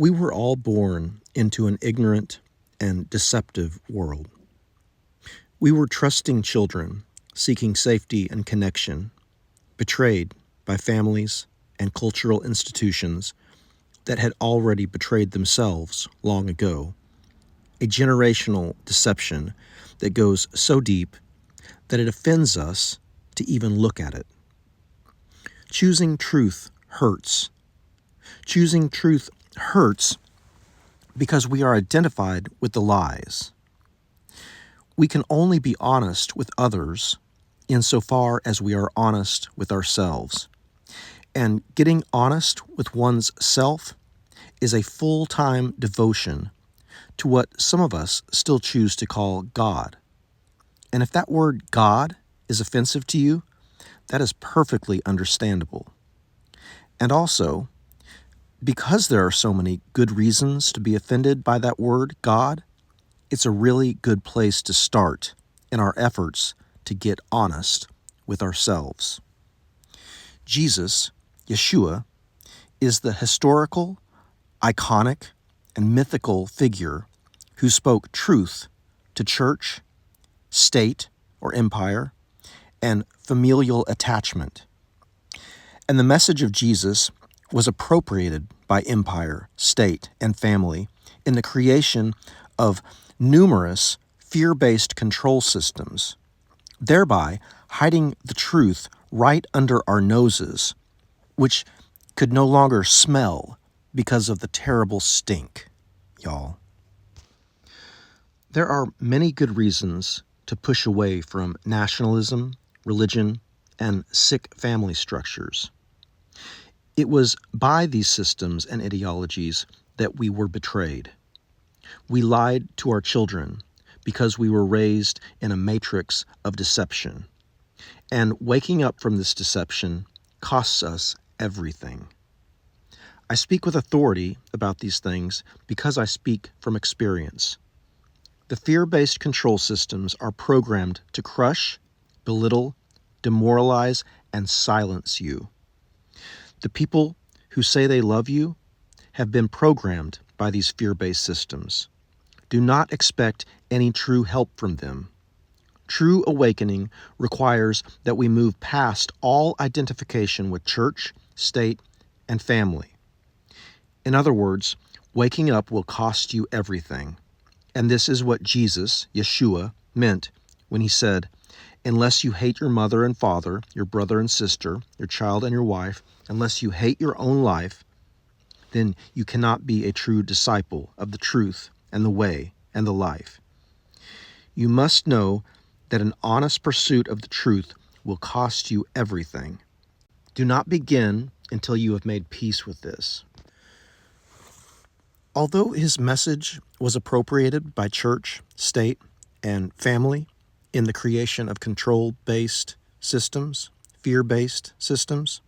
We were all born into an ignorant and deceptive world. We were trusting children, seeking safety and connection, betrayed by families and cultural institutions that had already betrayed themselves long ago. A generational deception that goes so deep that it offends us to even look at it. Choosing truth hurts. Choosing truth hurts because we are identified with the lies. We can only be honest with others insofar as we are honest with ourselves. And getting honest with one's self is a full-time devotion to what some of us still choose to call God. And if that word God is offensive to you, that is perfectly understandable. And also, because there are so many good reasons to be offended by that word, God, it's a really good place to start in our efforts to get honest with ourselves. Jesus, Yeshua, is the historical, iconic, and mythical figure who spoke truth to church, state or empire, and familial attachment. And the message of Jesus was appropriated by empire, state, and family in the creation of numerous fear-based control systems, thereby hiding the truth right under our noses, which could no longer smell because of the terrible stink, y'all. There are many good reasons to push away from nationalism, religion, and sick family structures. It was by these systems and ideologies that we were betrayed. We lied to our children because we were raised in a matrix of deception. And waking up from this deception costs us everything. I speak with authority about these things because I speak from experience. The fear-based control systems are programmed to crush, belittle, demoralize, and silence you. The people who say they love you have been programmed by these fear-based systems. Do not expect any true help from them. True awakening requires that we move past all identification with church, state, and family. In other words, waking up will cost you everything. And this is what Jesus, Yeshua, meant when he said, "Unless you hate your mother and father, your brother and sister, your child and your wife, unless you hate your own life, then you cannot be a true disciple of the truth and the way and the life." You must know that an honest pursuit of the truth will cost you everything. Do not begin until you have made peace with this. Although his message was appropriated by church, state, and family in the creation of control-based systems, fear-based systems,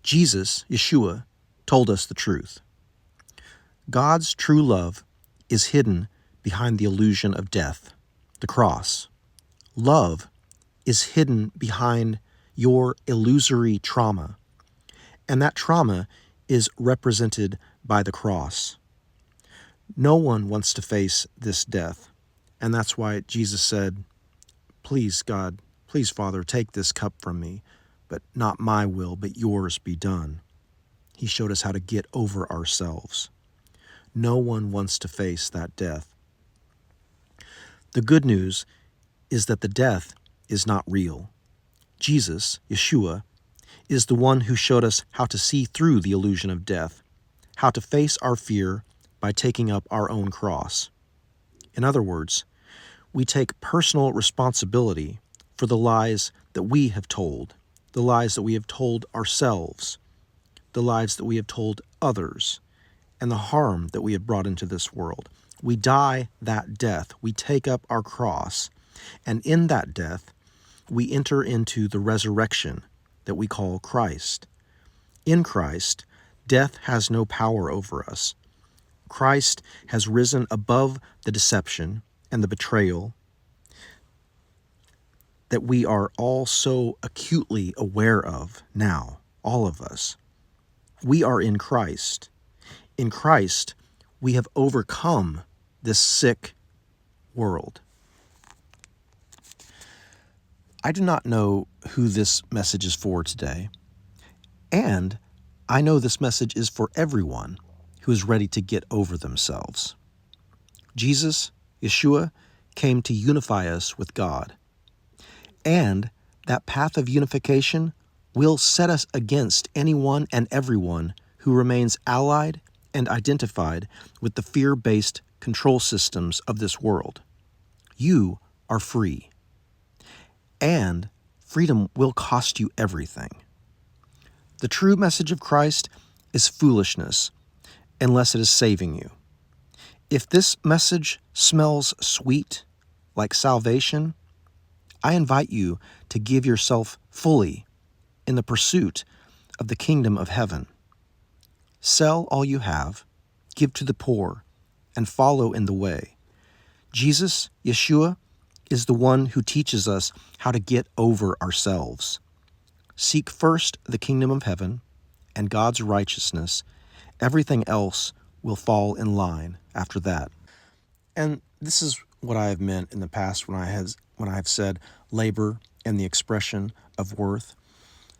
Jesus, Yeshua, told us the truth. God's true love is hidden behind the illusion of death, the cross. Love is hidden behind your illusory trauma, and that trauma is represented by the cross. No one wants to face this death, and that's why Jesus said, "Please, God, please, Father, take this cup from me, but not my will, but yours be done." He showed us how to get over ourselves. No one wants to face that death. The good news is that the death is not real. Jesus, Yeshua, is the one who showed us how to see through the illusion of death, how to face our fear by taking up our own cross. In other words, we take personal responsibility for the lies that we have told, the lies that we have told ourselves, the lies that we have told others, and the harm that we have brought into this world. We die that death. We take up our cross. And in that death, we enter into the resurrection that we call Christ. In Christ, death has no power over us. Christ has risen above the deception and the betrayal that we are all so acutely aware of now, all of us. We are in Christ. in Christ, we have overcome this sick world. I do not know who this message is for today, and I know this message is for everyone who is ready to get over themselves. Jesus, Yeshua, came to unify us with God, and that path of unification will set us against anyone and everyone who remains allied and identified with the fear-based control systems of this world. You are free, and freedom will cost you everything. The true message of Christ is foolishness unless it is saving you. If this message smells sweet, like salvation, I invite you to give yourself fully in the pursuit of the kingdom of heaven. Sell all you have, give to the poor, and follow in the way. Jesus, Yeshua, is the one who teaches us how to get over ourselves. Seek first the kingdom of heaven and God's righteousness. Everything else will fall in line after that. And this is what I have meant in the past when I have said labor and the expression of worth.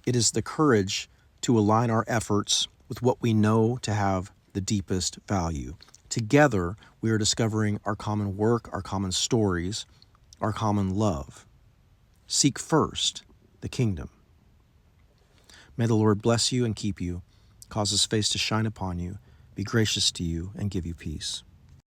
It is the courage to align our efforts with what we know to have the deepest value. Together, we are discovering our common work, our common stories, our common love. Seek first the kingdom. May the Lord bless you and keep you, cause his face to shine upon you, be gracious to you, and give you peace.